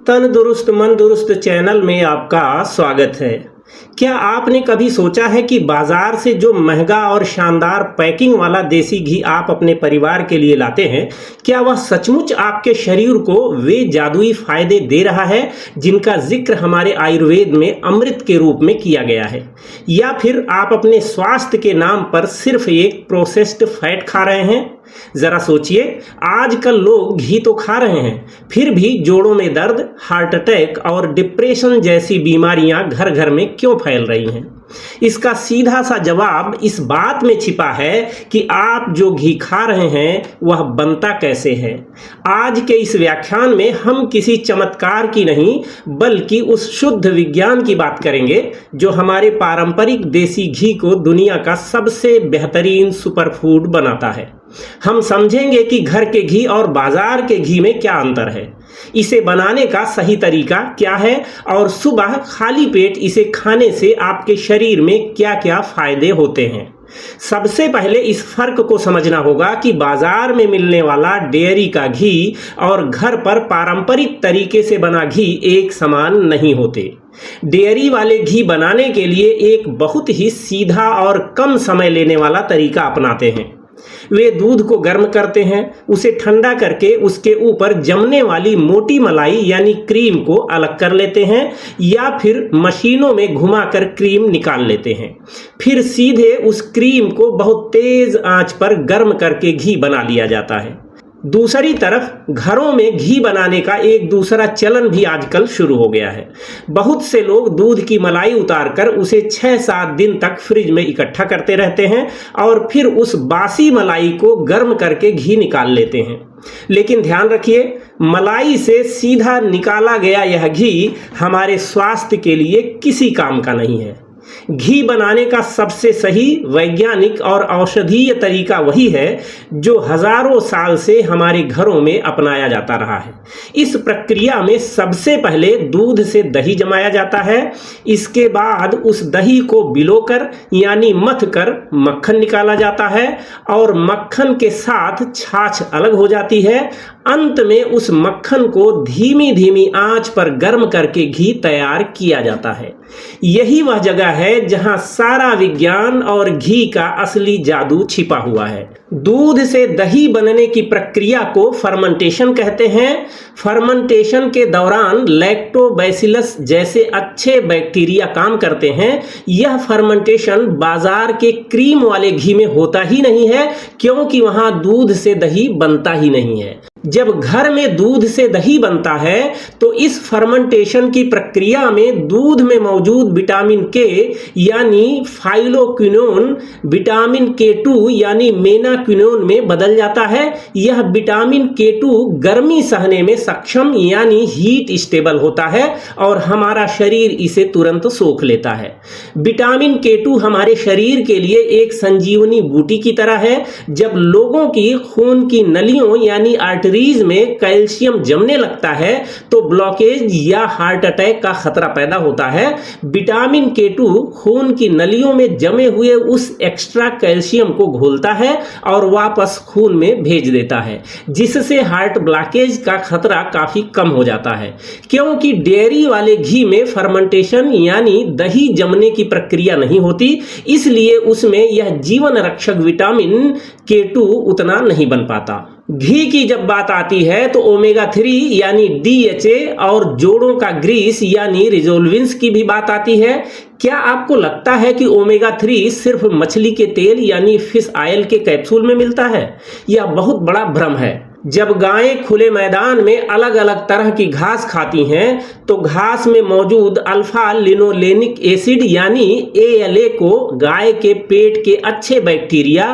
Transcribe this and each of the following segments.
तन दुरुस्त मन दुरुस्त चैनल में आपका स्वागत है। क्या आपने कभी सोचा है कि बाजार से जो महंगा और शानदार पैकिंग वाला देसी घी आप अपने परिवार के लिए लाते हैं, क्या वह सचमुच आपके शरीर को वे जादुई फायदे दे रहा है जिनका जिक्र हमारे आयुर्वेद में अमृत के रूप में किया गया है? या फिर आप अपने स्वास्थ्य के नाम पर सिर्फ एक प्रोसेस्ड फैट खा रहे हैं? जरा सोचिए, आजकल लोग घी तो खा रहे हैं, फिर भी जोड़ों में दर्द, हार्ट अटैक और डिप्रेशन जैसी बीमारियां घर घर में क्यों फैल रही हैं? इसका सीधा सा जवाब इस बात में छिपा है कि आप जो घी खा रहे हैं वह बनता कैसे है। आज के इस व्याख्यान में हम किसी चमत्कार की नहीं बल्कि उस शुद्ध विज्ञान की बात करेंगे जो हमारे पारंपरिक देसी घी को दुनिया का सबसे बेहतरीन सुपरफूड बनाता है। हम समझेंगे कि घर के घी और बाजार के घी में क्या अंतर है, इसे बनाने का सही तरीका क्या है और सुबह खाली पेट इसे खाने से आपके शरीर में क्या क्या फायदे होते हैं। सबसे पहले इस फर्क को समझना होगा कि बाजार में मिलने वाला डेयरी का घी और घर पर पारंपरिक तरीके से बना घी एक समान नहीं होते। डेयरी वाले घी बनाने के लिए एक बहुत ही सीधा और कम समय लेने वाला तरीका अपनाते हैं। वे दूध को गर्म करते हैं, उसे ठंडा करके उसके ऊपर जमने वाली मोटी मलाई यानी क्रीम को अलग कर लेते हैं या फिर मशीनों में घुमाकर क्रीम निकाल लेते हैं। फिर सीधे उस क्रीम को बहुत तेज आंच पर गर्म करके घी बना लिया जाता है। दूसरी तरफ घरों में घी बनाने का एक दूसरा चलन भी आजकल शुरू हो गया है। बहुत से लोग दूध की मलाई उतारकर उसे 6-7 दिन तक फ्रिज में इकट्ठा करते रहते हैं और फिर उस बासी मलाई को गर्म करके घी निकाल लेते हैं। लेकिन ध्यान रखिए, मलाई से सीधा निकाला गया यह घी हमारे स्वास्थ्य के लिए किसी काम का नहीं है। घी बनाने का सबसे सही वैज्ञानिक और औषधीय तरीका वही है जो हजारों साल से हमारे घरों में अपनाया जाता रहा है। इस प्रक्रिया में सबसे पहले दूध से दही जमाया जाता है। इसके बाद उस दही को बिलोकर यानी मथ कर मक्खन निकाला जाता है और मक्खन के साथ छाछ अलग हो जाती है। अंत में उस मक्खन को धीमी धीमी आंच पर गर्म करके घी तैयार किया जाता है। यही वह जगह है जहां सारा विज्ञान और घी का असली जादू छिपा हुआ है। दूध से दही बनने की प्रक्रिया को फर्मेंटेशन कहते हैं। फर्मेंटेशन के दौरान लैक्टोबैसिलस जैसे अच्छे बैक्टीरिया काम करते हैं। यह फर्मेंटेशन बाजार के क्रीम वाले घी में होता ही नहीं है, क्योंकि वहां दूध से दही बनता ही नहीं है। जब घर में दूध से दही बनता है तो इस फर्मेंटेशन की प्रक्रिया में दूध में मौजूद विटामिन के यानी फाइलोक्विनोन विटामिन K2 यानी मेनाक्विनोन में बदल जाता है। यह विटामिन K2 गर्मी सहने में सक्षम यानी हीट स्टेबल होता है और हमारा शरीर इसे तुरंत सोख लेता है। विटामिन K2 हमारे शरीर के लिए एक संजीवनी बूटी की तरह है। जब लोगों की खून की नलियों यानी आर्टरीज में कैल्शियम जमने लगता है तो ब्लॉकेज या हार्ट अटैक का खतरा पैदा होता है। विटामिन K2 खून की नलियों में जमे हुए उस एक्स्ट्रा कैल्शियम को घोलता है और वापस खून में भेज देता है, जिससे हार्ट ब्लॉकेज का खतरा काफी कम हो जाता है। क्योंकि डेयरी वाले घी में फर्मेंटेशन यानी दही जमने की प्रक्रिया नहीं होती, इसलिए उसमें यह जीवन रक्षक विटामिन K2 उतना नहीं बन पाता। घी की जब बात आती है तो ओमेगा 3 यानी DHA और जोड़ों का ग्रीस यानी रिजोल्विंस की भी बात आती है। क्या आपको लगता है कि ओमेगा 3 सिर्फ मछली के तेल यानी फिश ऑयल के कैप्सूल में मिलता है? यह बहुत बड़ा भ्रम है। जब गायें खुले मैदान में अलग अलग तरह की घास खाती हैं तो घास में मौजूद अल्फा लिनोलेनिक एसिड यानी ALA को गाय के पेट के अच्छे बैक्टीरिया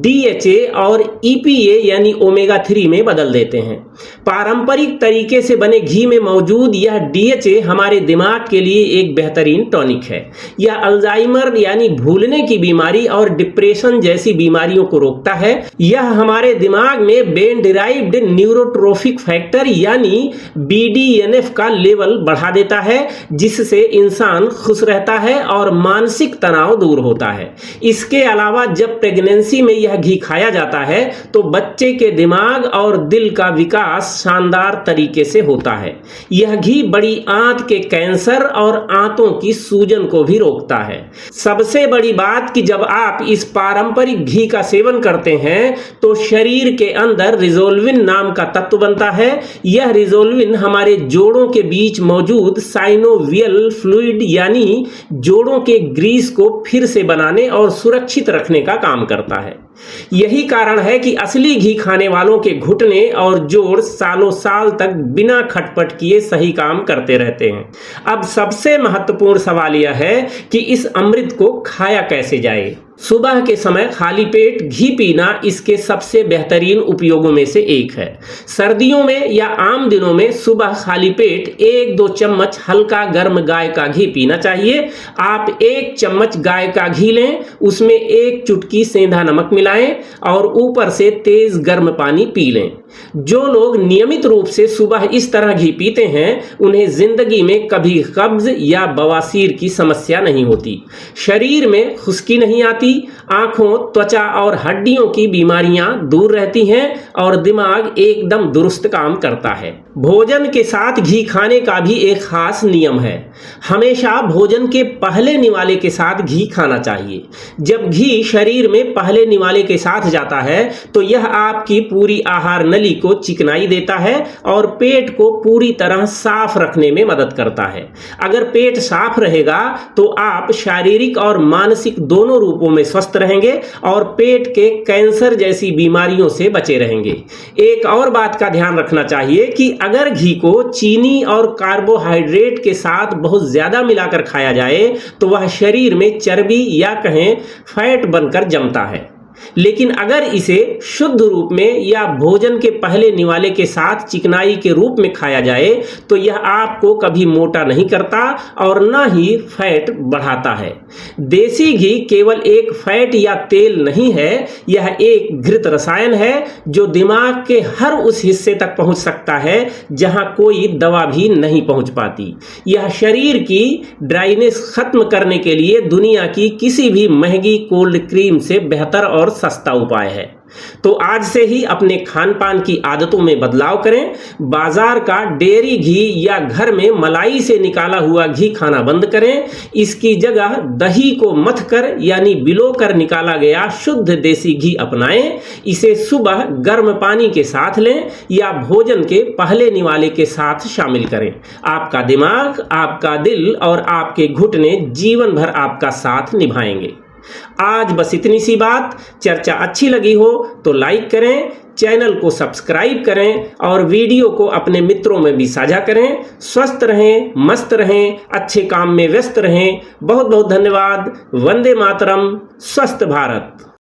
DHA और EPA यानी ओमेगा 3 में बदल देते हैं। पारंपरिक तरीके से बने घी में मौजूद यह DHA हमारे दिमाग के लिए एक बेहतरीन टॉनिक है। यह अल्जाइमर यानी भूलने की बीमारी और डिप्रेशन जैसी बीमारियों को रोकता है। यह हमारे दिमाग में brain derive prescribed neurotrophic factor यानी BDNF का लेवल बढ़ा देता है, जिससे इंसान खुश रहता है और मानसिक तनाव दूर होता है। इसके अलावा जब प्रेगनेंसी में यह घी खाया जाता है तो बच्चे के दिमाग और दिल का विकास शानदार तरीके से होता है। यह घी बड़ी आंत के कैंसर और आंतों की सूजन को भी रोकता है। सबसे बड़ी बात कि जब आप इस पारंपरिक घी का सेवन करते हैं तो शरीर के अंदर रिजोल्विन नाम का तत्व बनता है। यह रिजोल्विन हमारे जोड़ों के बीच मौजूद साइनोवियल फ्लूइड यानी जोड़ों के ग्रीस को फिर से बनाने और सुरक्षित रखने का काम करता है। यही कारण है कि असली घी खाने वालों के घुटने और जोड़ सालों साल तक बिना खटपट किए सही काम करते रहते हैं। अब सबसे महत्वपूर्ण सवाल यह है कि इस अमृत को खाया कैसे जाए। सुबह के समय खाली पेट घी पीना इसके सबसे बेहतरीन उपयोगों में से एक है। सर्दियों में या आम दिनों में सुबह खाली पेट 1-2 चम्मच हल्का गर्म गाय का घी पीना चाहिए। आप 1 चम्मच गाय का घी लें, उसमें 1 चुटकी सेंधा नमक मिलाएं और ऊपर से तेज गर्म पानी पी लें। जो लोग नियमित रूप से सुबह इस तरह घी पीते हैं उन्हें जिंदगी में कभी कब्ज या बवासीर की समस्या नहीं होती, शरीर में खुश्की नहीं आती, आंखों, त्वचा और हड्डियों की बीमारियां दूर रहती हैं और दिमाग एकदम दुरुस्त काम करता है। भोजन के साथ घी खाने का भी एक खास नियम है। हमेशा भोजन के पहले निवाले के साथ घी खाना चाहिए। जब घी शरीर में पहले निवाले के साथ जाता है तो यह आपकी पूरी आहार नली को चिकनाई देता है और पेट को पूरी तरह साफ रखने में मदद करता है। अगर पेट साफ रहेगा तो आप शारीरिक और मानसिक दोनों रूपों में स्वस्थ रहेंगे और पेट के कैंसर जैसी बीमारियों से बचे रहेंगे। एक और बात का ध्यान रखना चाहिए कि अगर घी को चीनी और कार्बोहाइड्रेट के साथ बहुत ज्यादा मिलाकर खाया जाए तो वह शरीर में चर्बी या कहें फैट बनकर जमता है। लेकिन अगर इसे शुद्ध रूप में या भोजन के पहले निवाले के साथ चिकनाई के रूप में खाया जाए तो यह आपको कभी मोटा नहीं करता और न ही फैट बढ़ाता है। देसी घी केवल एक फैट या तेल नहीं है, यह एक घृत रसायन है जो दिमाग के हर उस हिस्से तक पहुंच सकता है जहां कोई दवा भी नहीं पहुंच पाती। यह शरीर की ड्राइनेस खत्म करने के लिए दुनिया की किसी भी महंगी कोल्ड क्रीम से बेहतर और सस्ता उपाय है। तो आज से ही अपने खान पान की आदतों में बदलाव करें। बाजार का डेयरी घी या घर में मलाई से निकाला हुआ घी खाना बंद करें। इसकी जगह दही को मथ कर यानी बिलो कर निकाला गया शुद्ध देसी घी अपनाएं। इसे सुबह गर्म पानी के साथ लें या भोजन के पहले निवाले के साथ शामिल करें। आपका दिमाग, आपका दिल और आपके घुटने जीवन भर आपका साथ निभाएंगे। आज बस इतनी सी बात। चर्चा अच्छी लगी हो तो लाइक करें, चैनल को सब्सक्राइब करें और वीडियो को अपने मित्रों में भी साझा करें। स्वस्थ रहें, मस्त रहें, अच्छे काम में व्यस्त रहें। बहुत बहुत धन्यवाद। वंदे मातरम। स्वस्थ भारत।